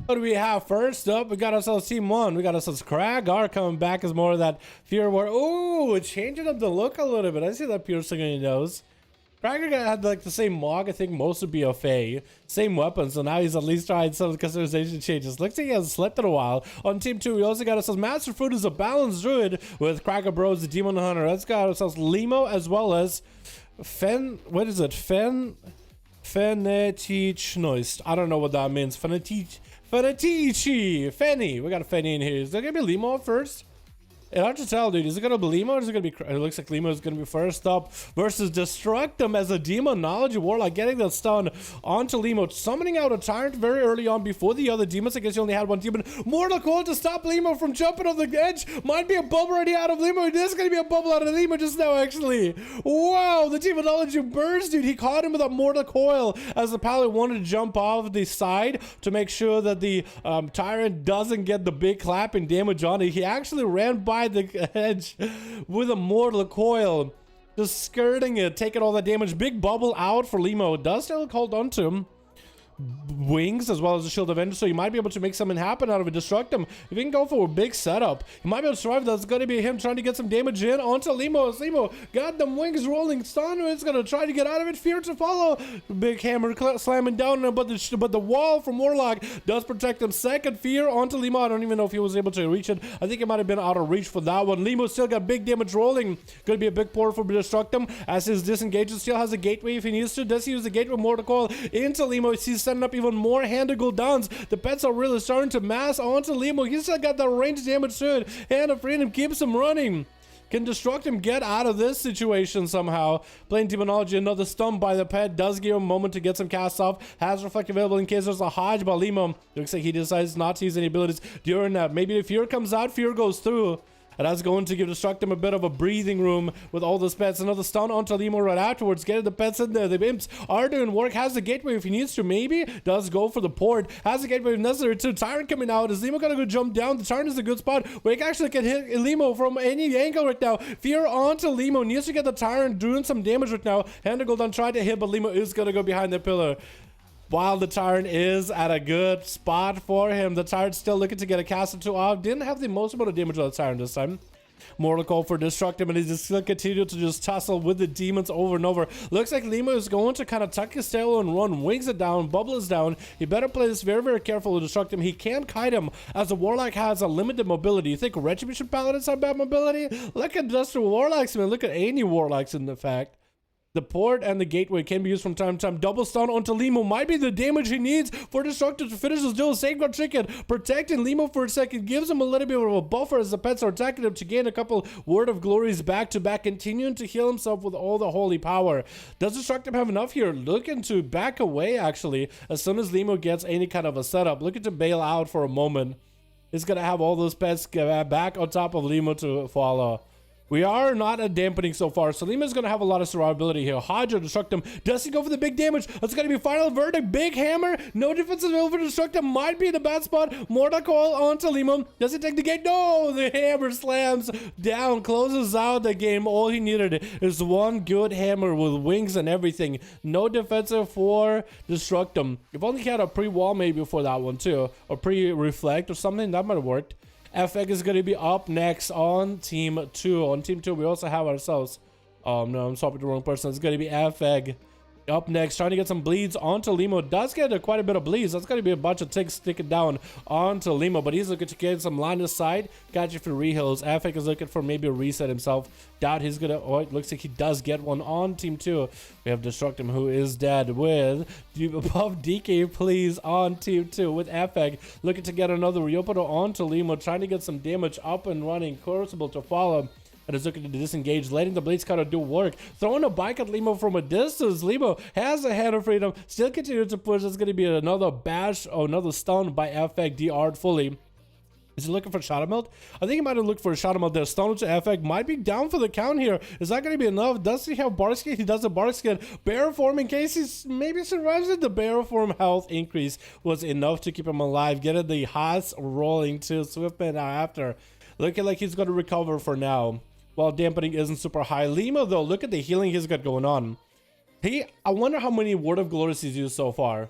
What do we have? First up, we got ourselves Team 1. We got ourselves Kragar coming back as more of that Fear War. Ooh, changing up the look a little bit. I see that piercing in your nose. Kragar had like the same mog, I think most would be a Fae. Same weapon, so now he's at least trying some customization changes. Looks like he hasn't slept in a while. On Team 2, we also got ourselves Master Fruit as a balanced druid with Kragar Bros, the Demon Hunter. Let's got ourselves Limo as well as what is it? Fenetichnoist. I don't know what that means. Fenetichi. Fenny. We got a Fenny in here. Is there gonna be Limo first? It's hard to tell, dude. Is it gonna be Limo or is it gonna be... It looks like Limo is gonna be first up versus Destructum as a Demonology Warlock, getting the stun onto Limo, summoning out a Tyrant very early on before the other demons. I guess he only had one demon. Mortal Coil to stop Limo from jumping on the edge. Might be a bubble already out of Limo. There's gonna be a bubble out of Limo just now, actually. Wow, the Demonology burst, dude. He caught him with a Mortal Coil as the Paladin wanted to jump off the side to make sure that the Tyrant doesn't get the big clapping damage on it. He actually ran by the edge with a Mortal Coil, just skirting it, taking all that damage. Big bubble out for Limo. Does still hold on to him. Wings as well as the Shield Avenger, so you might be able to make something happen out of it. Destruct him. If you can go for a big setup, you might be able to survive. That's going to be him trying to get some damage in onto Limo. Limo got them wings rolling. Stun. It's going to try to get out of it. Fear to follow. Big hammer slamming down, but the wall from Warlock does protect him. Second Fear onto Limo. I don't even know if he was able to reach it. I think it might have been out of reach for that one. Limo still got big damage rolling. Going to be a big portal for Destruct him as his disengagement still has a gateway if he needs to. Does he use the gateway? Mortal Coil into Limo. He's setting up even more handed cooldowns. The pets are really starting to mass onto Limo. He's still got that range damage to it. Hand of Freedom keeps him running. Can Destruct him get out of this situation somehow? Playing Demonology, another stun by the pet. Does give him a moment to get some casts off. Has Reflect available in case there's a Hodge by Limo. Looks like he decides not to use any abilities during that. Maybe if Fear comes out, Fear goes through. And that's going to give Destructum a bit of a breathing room with all those pets. Another stun onto Limo right afterwards. Getting the pets in there. The imps are doing work. Has the gateway if he needs to. Maybe. Does go for the port. Has the gateway if necessary too. Tyrant coming out. Is Limo gonna go jump down? The Tyrant is a good spot where he actually can hit Limo from any angle right now. Fear onto Limo. Needs to get the Tyrant doing some damage right now. Hand to Golden trying to hit, but Limo is gonna go behind the pillar. While the Tyrant is at a good spot for him, the Tyrant's still looking to get a cast or two off. Didn't have the most amount of damage on the Tyrant this time. Mortal Coil for Destructum, and he's just gonna continue to just tussle with the demons over and over. Looks like Limo is going to kind of tuck his tail and run. Wings it down, bubble is down. He better play this very, very careful with Destructum. He can't kite him as the Warlock has a limited mobility. You think Retribution Paladins have bad mobility? Look at just the Warlocks, man. Look at any Warlocks in the fact. The port and the gateway can be used from time to time. Double stun onto Limo might be the damage he needs for Destructor to finish his duel. Safeguard Trinket protecting Limo for a second. Gives him a little bit of a buffer as the pets are attacking him to gain a couple Word of Glories back to back. Continuing to heal himself with all the holy power. Does Destructor have enough here? Looking to back away actually as soon as Limo gets any kind of a setup. Looking to bail out for a moment. He's going to have all those pets back on top of Limo to follow. We are not a dampening so far, so Lima's going to have a lot of survivability here. Hodge or Destructum. Does he go for the big damage? That's going to be final verdict. Big hammer. No defensive over Destructum. Might be the bad spot. Mortal Coil onto Lima. Does he take the gate? No! The hammer slams down. Closes out the game. All he needed is one good hammer with wings and everything. No defensive for Destructum. If only he had a pre-wall maybe for that one too. Or pre-reflect or something. That might have worked. FX is going to be up next on Team 2. On Team 2, we also have ourselves... no, I'm swapping the wrong person. It's going to be FX up next, trying to get some bleeds onto Limo. Does get quite a bit of bleeds. That's going to be a bunch of ticks sticking down onto Limo, but he's looking to get some line of sight. Catch it for rehills. FX is looking for maybe a reset himself. Doubt he's going to... Oh, it looks like he does get one on Team 2. We have Destructum, who is dead with above DK, please, on Team 2 with FX. Looking to get another Reopener onto Limo, trying to get some damage up and running. Crucible to follow. And is looking to disengage, letting the Blades Cutter do work. Throwing a bike at Limo from a distance. Limo has a Hand of Freedom. Still continuing to push. It's going to be another bash or another stun by FX. DR'd fully. Is he looking for Shadow Melt? I think he might have looked for a Shadow Melt there. Stun to FX. Might be down for the count here. Is that going to be enough? Does he have Bark Skin? He does a Bark Skin. Bear Form in case he maybe survives it. The Bear Form health increase was enough to keep him alive. Getting the Haas rolling to Swiftman after. Looking like he's going to recover for now. While dampening isn't super high. Limo, though, look at the healing he's got going on. I wonder how many Word of Glories he's used so far.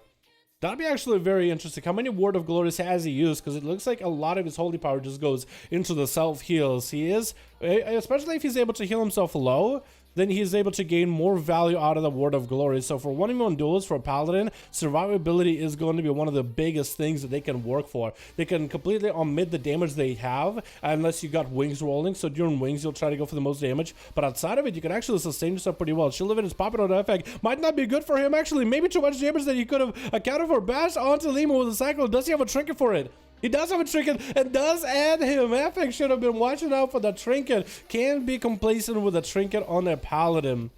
That'd be actually very interesting. How many Word of Glories has he used? Because it looks like a lot of his holy power just goes into the self-heals. He is, especially if he's able to heal himself low, then he's able to gain more value out of the Word of Glory. So for 1v1 duels for Paladin, survivability is going to be one of the biggest things that they can work for. They can completely omit the damage they have, unless you got wings rolling. So during wings, you'll try to go for the most damage. But outside of it, you can actually sustain yourself pretty well. Shield of It is popping out effect. Might not be good for him, actually. Maybe too much damage that he could have accounted for. Bash onto Limo with a cycle. Does he have a trinket for it? He does have a trinket and does add him. Epic should have been watching out for the trinket. Can't be complacent with a trinket on a Paladin.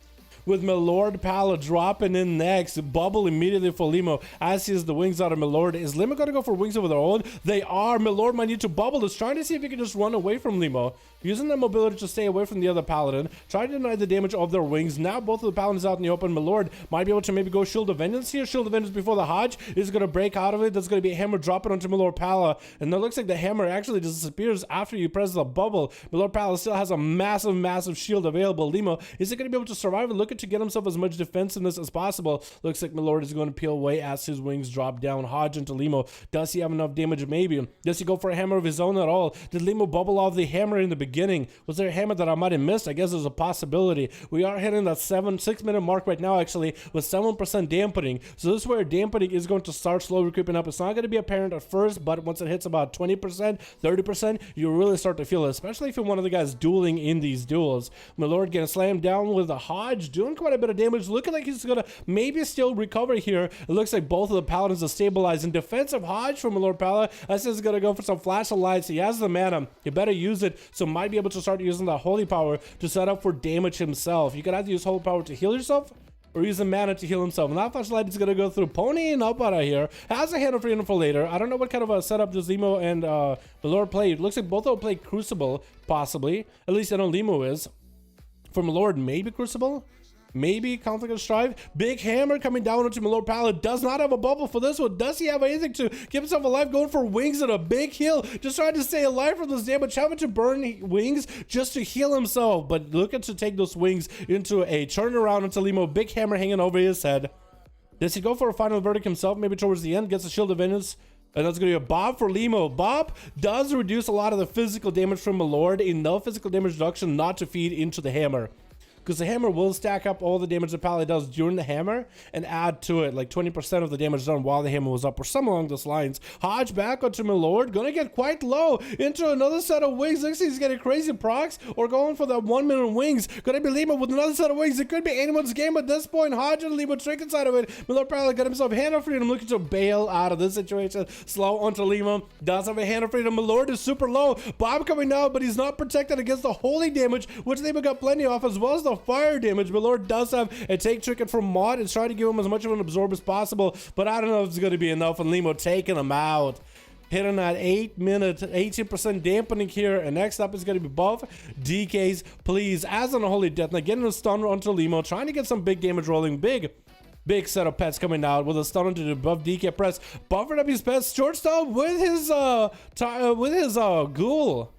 With Milord Pala dropping in next. Bubble immediately for Limo as he is the wings out of Milord. Is Limo going to go for wings over their own? They are. Milord might need to bubble. Is trying to see if he can just run away from Limo. Using the mobility to stay away from the other Paladin. Trying to deny the damage of their wings. Now both of the Paladins out in the open. Milord might be able to maybe go Shield of Vengeance here. Shield of Vengeance before the Hodge is going to break out of it. There's going to be a hammer dropping onto Milord Pala. And it looks like the hammer actually disappears after you press the bubble. Milord Pala still has a massive shield available. Limo, is he going to be able to survive and looking to get himself as much defensiveness as possible? Looks like Milord is going to peel away as his wings drop down. Hodge into Limo. Does he have enough damage? Maybe. Does he go for a hammer of his own at all? Did Limo bubble off the hammer in the beginning? Was there a hammer that I might have missed? I guess there's a possibility. We are hitting that 6 minute mark right now, actually, with 7% dampening. So this is where dampening is going to start slowly creeping up. It's not going to be apparent at first, but once it hits about 20%, 30%, you really start to feel it, especially if you're one of the guys dueling in these duels. Milord getting slammed down with a Hodge, doing quite a bit of damage. Looking like he's going to maybe still recover here. It looks like both of the Paladins are stabilizing. Defensive Hodge from Milord Pala. This is going to go for some flash of lights. He has the mana. You better use it. So might be able to start using the holy power to set up for damage himself. You could either use holy power to heal yourself or use the mana to heal himself. And that flashlight is going to go through ponying up out of here. Has a hand of freedom for later. I don't know what kind of a setup does Limo and Milord play. It looks like both of them play Crucible, possibly. At least I know Limo is. For Milord, maybe Crucible? Maybe Conflict and Strife. Big hammer coming down onto Milord Pala. Does not have a bubble for this one. Does he have anything to keep himself alive? Going for wings and a big heal. Just trying to stay alive from this damage. Having to burn wings just to heal himself. But looking to take those wings into a turnaround into Limo. Big hammer hanging over his head. Does he go for a final verdict himself? Maybe towards the end. Gets a Shield of Vengeance. And that's going to be a Bob for Limo. Bob does reduce a lot of the physical damage from Milord. Enough physical damage reduction not to feed into the hammer. Because the hammer will stack up all the damage the Paladin does during the hammer and add to it, like 20% of the damage done while the hammer was up, or something along those lines. Hodge back onto Milord, gonna get quite low into another set of wings. Looks like he's getting crazy procs, or going for that 1 minute wings. Gonna be Limo with another set of wings. It could be anyone's game at this point. Hodge and Limo trick inside of it. Milord Paladin got himself hand of freedom, looking to bail out of this situation. Slow onto Limo. Does have a hand of freedom. Milord is super low. Bob coming down, but he's not protected against the holy damage, which Limo got plenty of, as well as the fire damage. Milord does have a take trinket from Mod and trying to give him as much of an absorb as possible, but I don't know if it's going to be enough. And Limo taking him out, hitting that 8 minute 18% dampening here. And next up is going to be Buff DKs, please, as an Holy Death Knight, getting a stun onto Limo, trying to get some big damage rolling. Big set of pets coming out with a stun onto the buff DK press. Buffered up his pets, shortstop with his ghoul.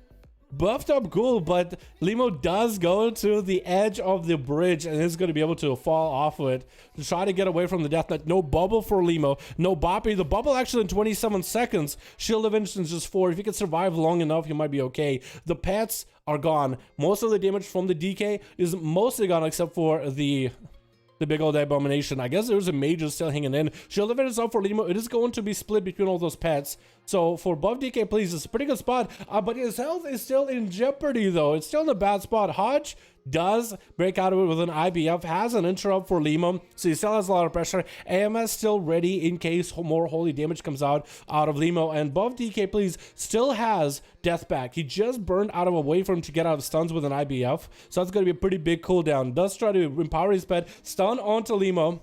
Buffed up ghoul, but Limo does go to the edge of the bridge and is going to be able to fall off of it to try to get away from the Death Knight. No bubble for Limo, no boppy. The bubble actually in 27 seconds. Shield of Instance just 4. If you can survive long enough, you might be okay. The pets are gone. Most of the damage from the DK is mostly gone except for the big old abomination. I guess there's a major still hanging in. Shield of It is up for Limo. It is going to be split between all those pets. So for Buff DK, please, it's a pretty good spot. But his health is still in jeopardy, though. It's still in a bad spot. Hodge does break out of it with an IBF, has an interrupt for Limo, so he still has a lot of pressure. AMS still ready in case more holy damage comes out of Limo. And Buff DK, please, still has death back. He just burned out of a way for him to get out of stuns with an IBF, so that's going to be a pretty big cooldown. Does try to empower his pet, stun onto Limo.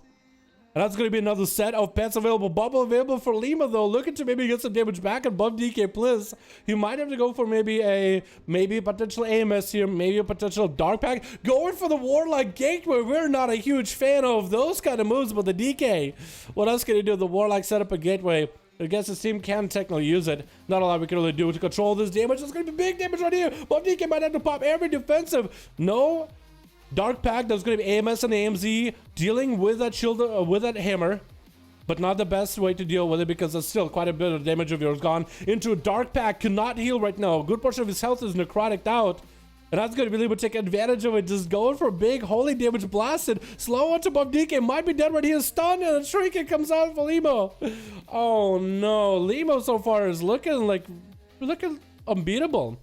And that's going to be another set of pets available. Bubble available for Lima, though. Looking to maybe get some damage back and buff DK Plus. He might have to go for maybe a potential AMS here. Maybe a potential Dark Pack. Going for the Warlock Gateway. We're not a huge fan of those kind of moves, but the DK. What else can he do? The Warlock set up a Gateway. I guess his team can technically use it. Not a lot we can really do to control this damage. It's going to be big damage right here. Buff DK might have to pop every defensive. No. Dark Pack, that's going to be AMS and AMZ dealing with that shield, with that hammer. but not the best way to deal with it because there's still quite a bit of damage of yours gone into a Dark Pack. Cannot heal right now. A good portion of his health is necrotic out. And that's going to be able to take advantage of it. Just going for big holy damage blasted. Slow onto Bob DK. Might be dead when he is stunned. And a Shuriken comes out for Limo. Oh no. Limo so far is looking unbeatable.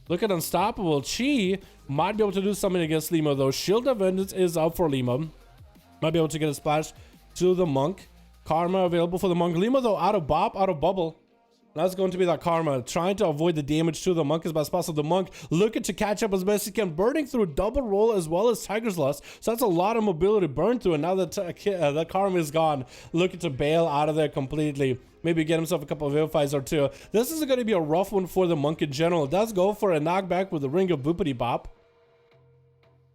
Looking unstoppable. Chi might be able to do something against Limo though. Shield of Vengeance is up for Limo. Might be able to get a splash to the Monk. Karma available for the Monk. Limo though out of Bop, out of Bubble. That's going to be that Karma, trying to avoid the damage to the Monk as best as possible. The Monk looking to catch up as best he can, burning through double roll as well as Tiger's Lust. So that's a lot of mobility burned through, and now that that Karma is gone, looking to bail out of there completely. Maybe get himself a couple of verifies or two. This is going to be a rough one for the Monk in general. It does go for a knockback with the Ring of Boopity Bop.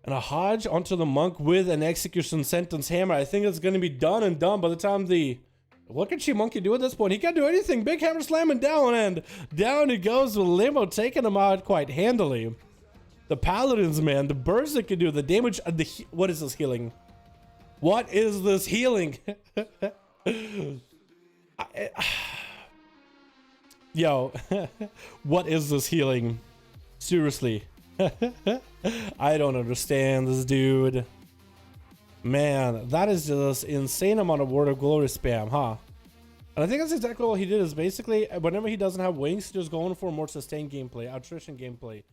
And a Hodge onto the Monk with an Execution Sentence Hammer. I think it's going to be done and done by the time the... What can Chi Monkey do at this point? He can't do anything. Big hammer slamming down, and down he goes with Limo, taking him out quite handily. The Paladins, man, the burst it can do, the damage, what is this healing? What is this healing? Yo, what is this healing? Seriously. I don't understand this dude. Man, that is just insane amount of Word of Glory spam, huh? And I think that's exactly what he did, is basically, whenever he doesn't have wings, he's just going for more sustained gameplay, attrition gameplay.